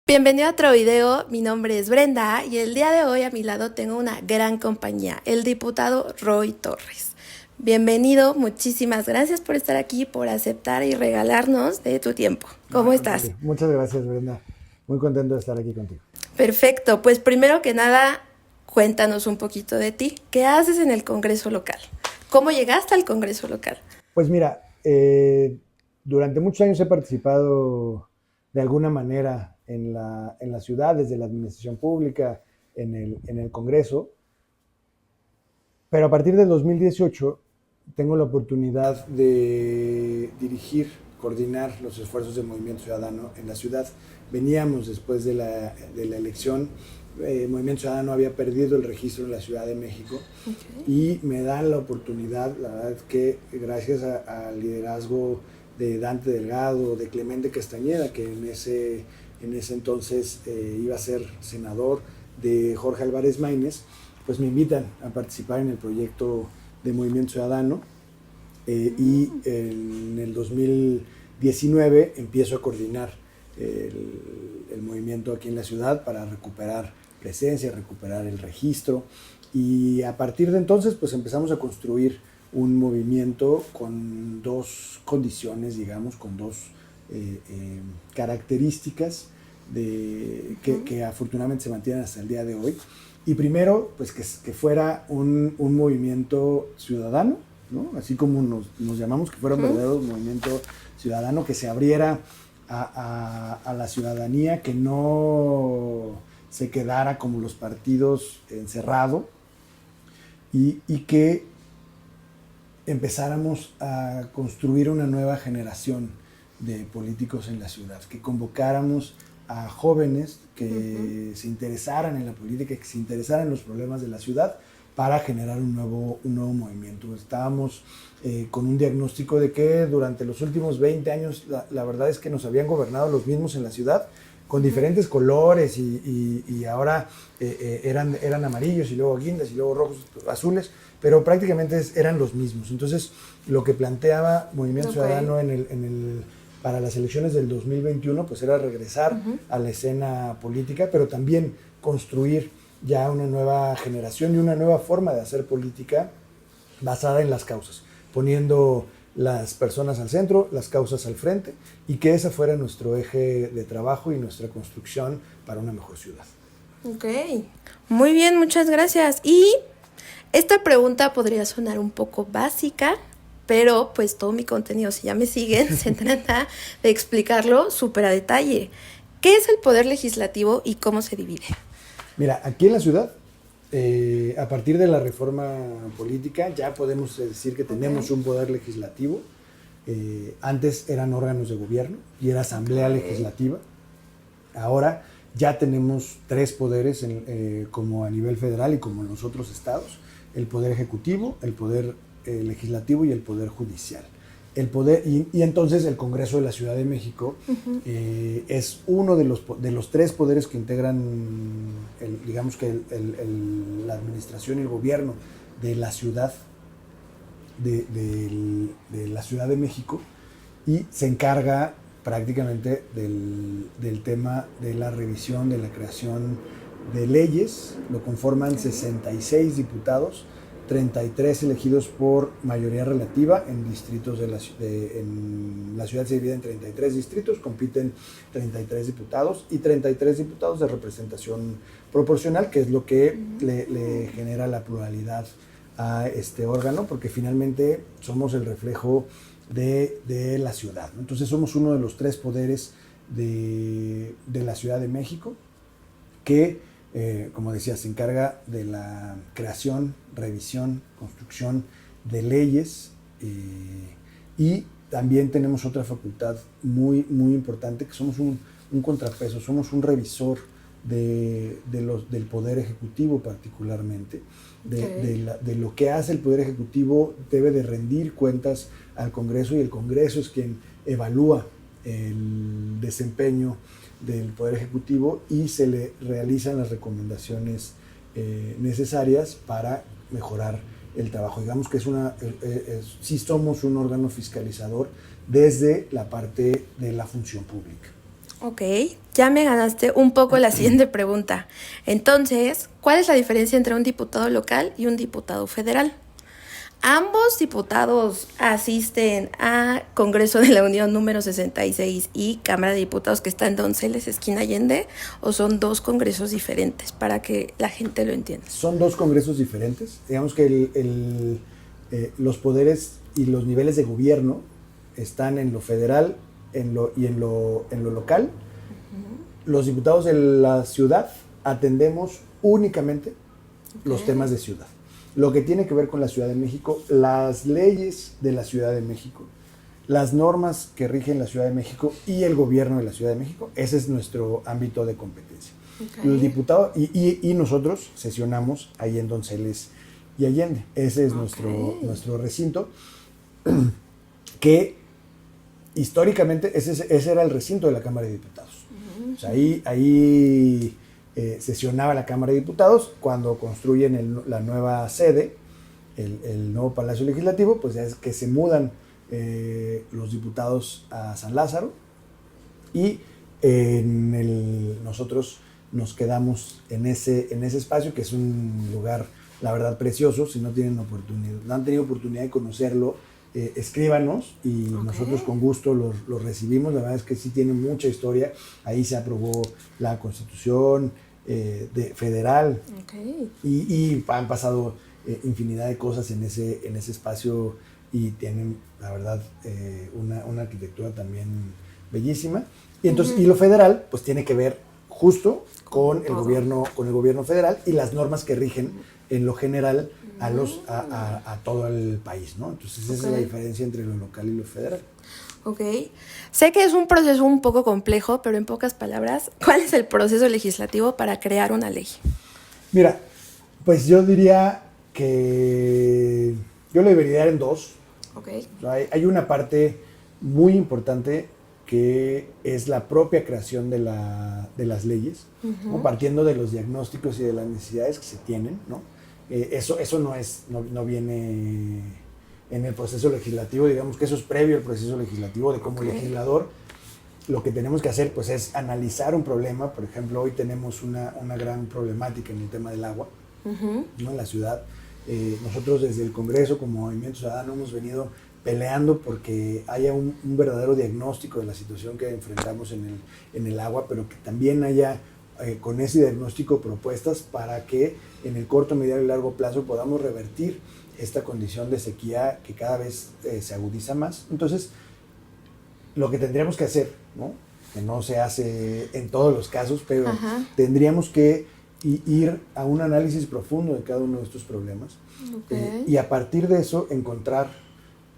Bienvenido a otro video, mi nombre es Brenda y el día de hoy a mi lado tengo una gran compañía, el diputado Roy Torres. Bienvenido, muchísimas gracias por estar aquí, por aceptar y regalarnos de tu tiempo. No, ¿Cómo al estás? contrario. Muchas gracias, Brenda. Muy contento de estar aquí contigo. Perfecto, pues primero que nada, cuéntanos un poquito de ti. ¿Qué haces en el Congreso local? ¿Cómo llegaste al Congreso local? Pues mira, durante muchos años he participado de alguna manera en la ciudad, desde la administración pública, en el Congreso, pero a partir del 2018 tengo la oportunidad de dirigir, coordinar los esfuerzos del Movimiento Ciudadano en la ciudad. Veníamos después de la elección. Movimiento Ciudadano había perdido el registro en la Ciudad de México Okay. y me dan la oportunidad, la verdad es que gracias al liderazgo de Dante Delgado, de Clemente Castañeda, que en ese entonces iba a ser senador, de Jorge Álvarez Maínez, pues me invitan a participar en el proyecto de Movimiento Ciudadano y en el 2019 empiezo a coordinar el movimiento aquí en la ciudad para recuperar presencia, recuperar el registro, y a partir de entonces pues empezamos a construir un movimiento con dos condiciones, digamos, con dos características que afortunadamente se mantienen hasta el día de hoy. Y primero, pues que fuera un movimiento ciudadano, ¿no? Así como nos llamamos, que fuera un verdadero movimiento ciudadano, que se abriera a la ciudadanía, que no se quedara como los partidos encerrado, y que empezáramos a construir una nueva generación de políticos en la ciudad, que convocáramos a jóvenes que se interesaran en la política, que se interesaran en los problemas de la ciudad, para generar un nuevo movimiento. Estábamos con un diagnóstico de que durante los últimos 20 años la verdad es que nos habían gobernado los mismos en la ciudad, con diferentes colores, y ahora eran amarillos y luego guindas y luego rojos, azules, pero prácticamente eran los mismos. Entonces, lo que planteaba Movimiento Ciudadano para las elecciones del 2021 pues era regresar a la escena política, pero también construir ya una nueva generación y una nueva forma de hacer política basada en las causas, poniendo las personas al centro, las causas al frente, y que ese fuera nuestro eje de trabajo y nuestra construcción para una mejor ciudad. Ok, muy bien, muchas gracias. Y esta pregunta podría sonar un poco básica, pero pues todo mi contenido, si ya me siguen, se trata de explicarlo súper a detalle. ¿Qué es el poder legislativo y cómo se divide? Mira, aquí en la ciudad, a partir de la reforma política, ya podemos decir que tenemos un poder legislativo. Antes eran órganos de gobierno y era asamblea legislativa. Ahora ya tenemos tres poderes, como a nivel federal y como en los otros estados: el poder ejecutivo, el poder legislativo y el poder judicial. Y entonces el Congreso de la Ciudad de México es uno de los tres poderes que integran, digamos que la administración y el gobierno de la ciudad, de la Ciudad de México, y se encarga prácticamente del tema de la revisión, de la creación de leyes. Lo conforman 66 diputados, 33 elegidos por mayoría relativa en distritos en la ciudad. Se divide en 33 distritos, compiten 33 diputados y 33 diputados de representación proporcional, que es lo que le genera la pluralidad a este órgano, porque finalmente somos el reflejo de la ciudad, ¿no? Entonces somos uno de los tres poderes de la Ciudad de México, que, como decía, se encarga de la creación, revisión, construcción de leyes, y también tenemos otra facultad muy, muy importante, que somos un contrapeso, somos un revisor del Poder Ejecutivo particularmente. De lo que hace el Poder Ejecutivo debe de rendir cuentas al Congreso, y el Congreso es quien evalúa el desempeño del Poder Ejecutivo y se le realizan las recomendaciones necesarias para mejorar el trabajo. Digamos que sí somos un órgano fiscalizador desde la parte de la función pública. Ok, ya me ganaste un poco la siguiente pregunta. Entonces, ¿cuál es la diferencia entre un diputado local y un diputado federal? Ambos diputados asisten a Congreso de la Unión número 66 y Cámara de Diputados que está en Donceles, esquina Allende, o son dos congresos diferentes para que la gente lo entienda. Son dos congresos diferentes. Digamos que los poderes y los niveles de gobierno están en lo federal en lo local. Los diputados de la ciudad atendemos únicamente los temas de ciudad. Lo que tiene que ver con la Ciudad de México, las leyes de la Ciudad de México, las normas que rigen la Ciudad de México y el gobierno de la Ciudad de México, ese es nuestro ámbito de competencia. El diputado y nosotros sesionamos ahí en Donceles y Allende. Ese es nuestro recinto, que históricamente ese era el recinto de la Cámara de Diputados. O sea, ahí sesionaba la Cámara de Diputados. Cuando construyen la nueva sede, el nuevo Palacio Legislativo, pues ya es que se mudan los diputados a San Lázaro y nosotros nos quedamos en ese espacio, que es un lugar, la verdad, precioso. Si no tienen oportunidad, no han tenido oportunidad de conocerlo, escríbanos y nosotros con gusto los recibimos. La verdad es que sí tiene mucha historia. Ahí se aprobó la Constitución federal y han pasado infinidad de cosas en ese espacio y tienen, la verdad, una arquitectura también bellísima. Y entonces, y lo federal, pues tiene que ver justo con el gobierno federal y las normas que rigen en lo general a todo el país, ¿no? Entonces esa es la diferencia entre lo local y lo federal. Ok. Sé que es un proceso un poco complejo, pero en pocas palabras, ¿cuál es el proceso legislativo para crear una ley? Mira, pues yo diría que yo lo debería dar en dos. Okay. O sea, hay una parte muy importante que es la propia creación de las leyes, ¿no? Partiendo de los diagnósticos y de las necesidades que se tienen, ¿no? Eso no viene en el proceso legislativo. Digamos que eso es previo al proceso legislativo. De como legislador, lo que tenemos que hacer, pues, es analizar un problema. Por ejemplo, hoy tenemos una gran problemática en el tema del agua, ¿no? En la ciudad. Nosotros desde el Congreso, como Movimiento Ciudadano, hemos venido peleando porque haya un verdadero diagnóstico de la situación que enfrentamos en el agua, pero que también haya con ese diagnóstico propuestas para que en el corto, mediano y largo plazo podamos revertir esta condición de sequía que cada vez se agudiza más. Entonces, lo que tendríamos que hacer, ¿no? Que no se hace en todos los casos, pero tendríamos que ir a un análisis profundo de cada uno de estos problemas, y a partir de eso encontrar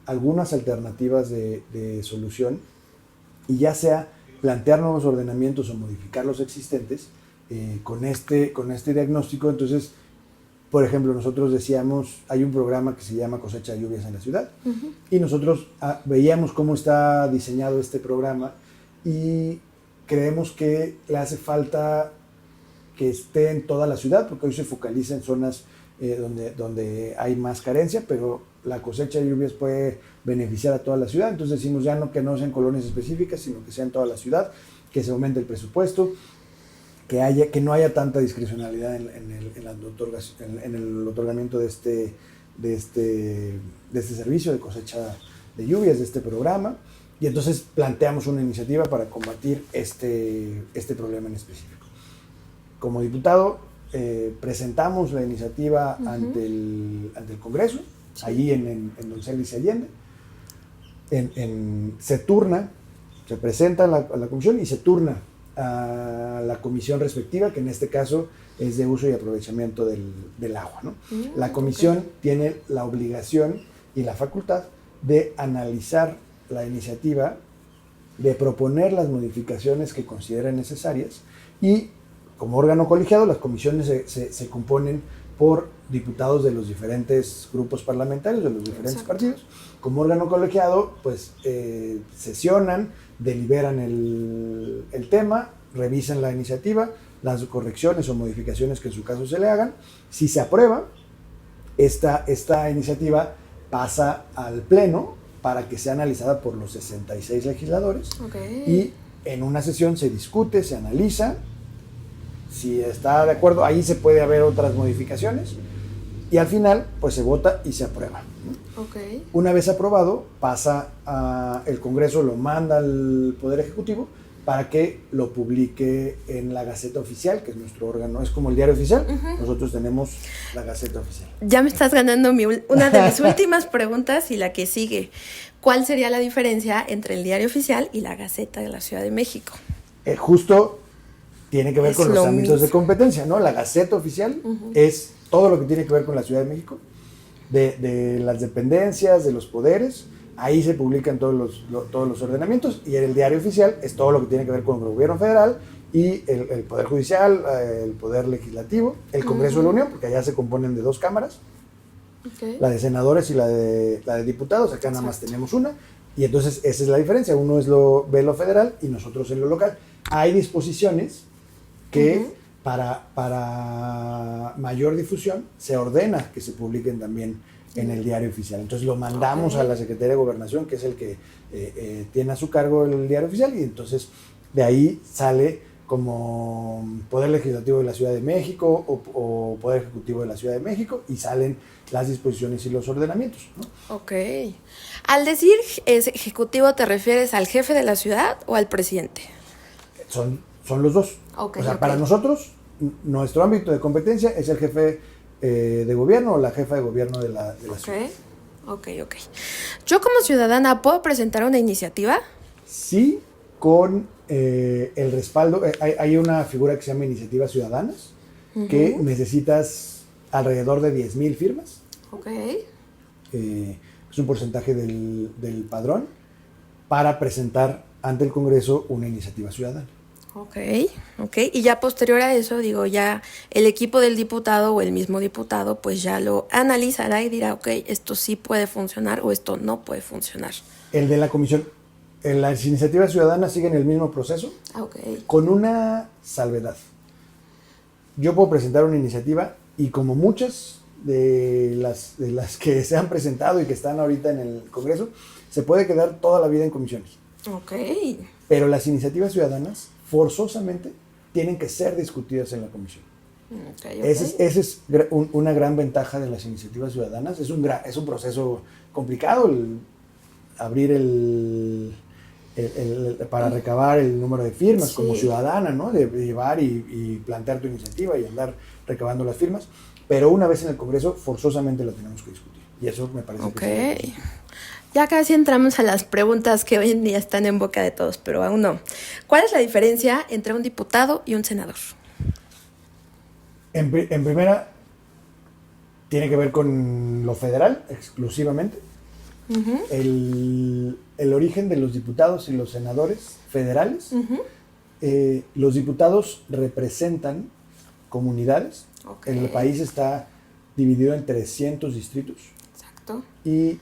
algunas alternativas de solución, y ya sea plantear nuevos ordenamientos o modificar los existentes con este diagnóstico. Entonces, por ejemplo, nosotros decíamos, hay un programa que se llama Cosecha de Lluvias en la Ciudad, y nosotros veíamos cómo está diseñado este programa y creemos que le hace falta que esté en toda la ciudad, porque hoy se focaliza en zonas donde hay más carencia, pero la cosecha de lluvias puede beneficiar a toda la ciudad. Entonces decimos ya no que no sean colonias específicas, sino que sea en toda la ciudad, que se aumente el presupuesto, que no haya tanta discrecionalidad en el otorgamiento de este servicio de cosecha de lluvias, de este programa. Y entonces planteamos una iniciativa para combatir este problema en específico. Como diputado, presentamos la iniciativa ante el Congreso, allí en Donceles y Allende. Se presenta a la comisión y se turna a la comisión respectiva, que en este caso es de uso y aprovechamiento del agua, ¿no? La comisión tiene la obligación y la facultad de analizar la iniciativa, de proponer las modificaciones que consideren necesarias, y como órgano colegiado, las comisiones se componen por diputados de los diferentes grupos parlamentarios, de los diferentes partidos. Como órgano colegiado, pues sesionan, deliberan el tema, revisan la iniciativa, las correcciones o modificaciones que en su caso se le hagan. Si se aprueba, esta iniciativa pasa al Pleno para que sea analizada por los 66 legisladores. Y en una sesión se discute, se analiza, si está de acuerdo, ahí se puede haber otras modificaciones y al final pues se vota y se aprueba, ¿no? Okay. Una vez aprobado, pasa el Congreso, lo manda al Poder Ejecutivo para que lo publique en la Gaceta Oficial, que es nuestro órgano, es como el diario oficial. Nosotros tenemos la Gaceta Oficial. Ya me estás ganando una de mis últimas preguntas y la que sigue. ¿Cuál sería la diferencia entre el diario oficial y la Gaceta de la Ciudad de México? Justo tiene que ver con los ámbitos de competencia, ¿no? La Gaceta Oficial es todo lo que tiene que ver con la Ciudad de México, de las dependencias, de los poderes. Ahí se publican todos los ordenamientos, y en el diario oficial es todo lo que tiene que ver con el gobierno federal y el Poder Judicial, el Poder Legislativo, el Congreso de la Unión, porque allá se componen de 2 cámaras, la de senadores y la de diputados. Acá nada más tenemos una, y entonces esa es la diferencia. Uno ve lo federal y nosotros en lo local. Hay disposiciones que para mayor difusión se ordena que se publiquen también en el diario oficial. Entonces lo mandamos a la Secretaría de Gobernación, que es el que tiene a su cargo el diario oficial, y entonces de ahí sale como Poder Legislativo de la Ciudad de México o Poder Ejecutivo de la Ciudad de México, y salen las disposiciones y los ordenamientos, ¿no? Ok. Al decir ejecutivo, ¿te refieres al jefe de la ciudad o al presidente? Son los dos. Okay, o sea, para nosotros, nuestro ámbito de competencia es el jefe de gobierno o la jefa de gobierno de la ciudad. Ok. ¿Yo como ciudadana puedo presentar una iniciativa? Sí, con el respaldo. Hay una figura que se llama Iniciativas Ciudadanas, que necesitas alrededor de 10,000 firmas. Ok. Es un porcentaje del padrón para presentar ante el Congreso una iniciativa ciudadana. Ok. Y ya posterior a eso, ya el equipo del diputado o el mismo diputado pues ya lo analizará y dirá, ok, esto sí puede funcionar o esto no puede funcionar. El de la comisión, las iniciativas ciudadanas siguen el mismo proceso, con una salvedad. Yo puedo presentar una iniciativa y, como muchas de las que se han presentado y que están ahorita en el Congreso, se puede quedar toda la vida en comisiones. Ok. Pero las iniciativas ciudadanas forzosamente tienen que ser discutidas en la comisión. Esa es una gran ventaja de las iniciativas ciudadanas. Es un proceso complicado abrir para recabar el número de firmas como ciudadana, ¿no? De llevar y plantear tu iniciativa y andar recabando las firmas. Pero una vez en el Congreso, forzosamente la tenemos que discutir. Y eso me parece que es. Ya casi entramos a las preguntas que hoy en día están en boca de todos, pero aún no. ¿Cuál es la diferencia entre un diputado y un senador? En primera, tiene que ver con lo federal exclusivamente. El origen de los diputados y los senadores federales. Los diputados representan comunidades. El país está dividido en 300 distritos. Exacto. Y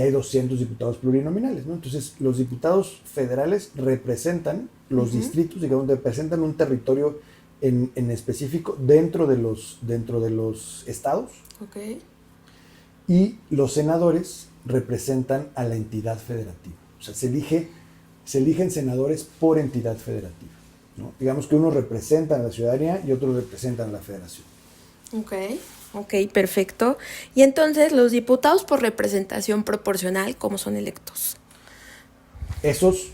hay 200 diputados plurinominales, ¿no? Entonces, los diputados federales representan los distritos, representan un territorio en específico dentro de los estados. Y los senadores representan a la entidad federativa. O sea, se eligen senadores por entidad federativa, ¿no? Digamos que unos representan a la ciudadanía y otros representan a la federación. Ok, perfecto. Y entonces, los diputados por representación proporcional, ¿cómo son electos? Esos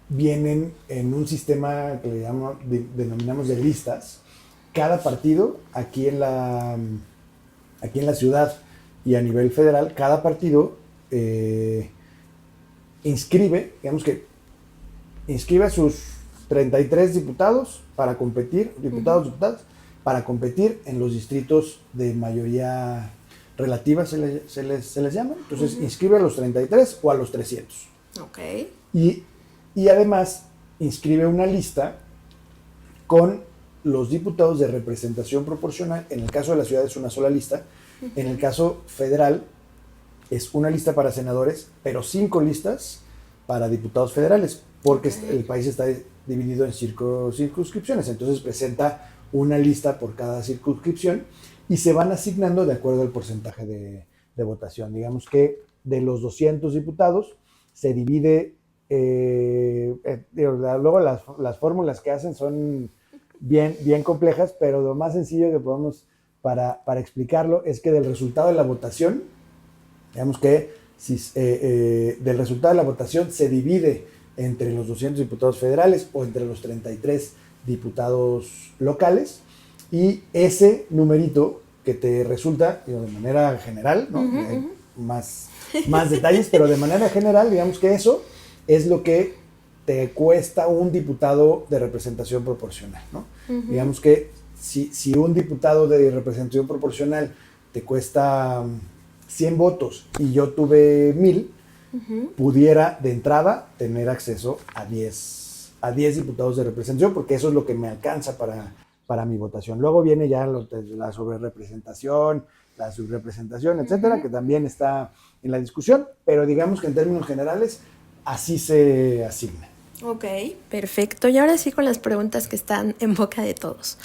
vienen en un sistema que denominamos de listas. Cada partido, aquí en la ciudad y a nivel federal, cada partido inscribe a sus 33 diputados para competir, diputadas, para competir en los distritos de mayoría relativa, se les llama. Entonces, inscribe a los 33 o a los 300. Y además, inscribe una lista con los diputados de representación proporcional. En el caso de la ciudad es una sola lista. En el caso federal es una lista para senadores, pero 5 listas para diputados federales, porque el país está dividido en circunscripciones. Entonces presenta una lista por cada circunscripción y se van asignando de acuerdo al porcentaje de votación. Digamos que de los 200 diputados se divide luego las fórmulas que hacen son bien complejas, pero lo más sencillo que podemos para explicarlo es que del resultado de la votación, digamos que del resultado de la votación se divide entre los 200 diputados federales o entre los 33 diputados locales, y ese numerito que te resulta, de manera general, ¿no? Más detalles, pero de manera general, digamos que eso es lo que te cuesta un diputado de representación proporcional, ¿no? Digamos que si un diputado de representación proporcional te cuesta 100 votos y yo tuve 1000, pudiera de entrada tener acceso a 10 diputados de representación, porque eso es lo que me alcanza para mi votación. Luego viene ya la sobrerepresentación, la subrepresentación, etcétera, que también está en la discusión, pero digamos que en términos generales así se asigna. Ok, perfecto. Y ahora sí con las preguntas que están en boca de todos.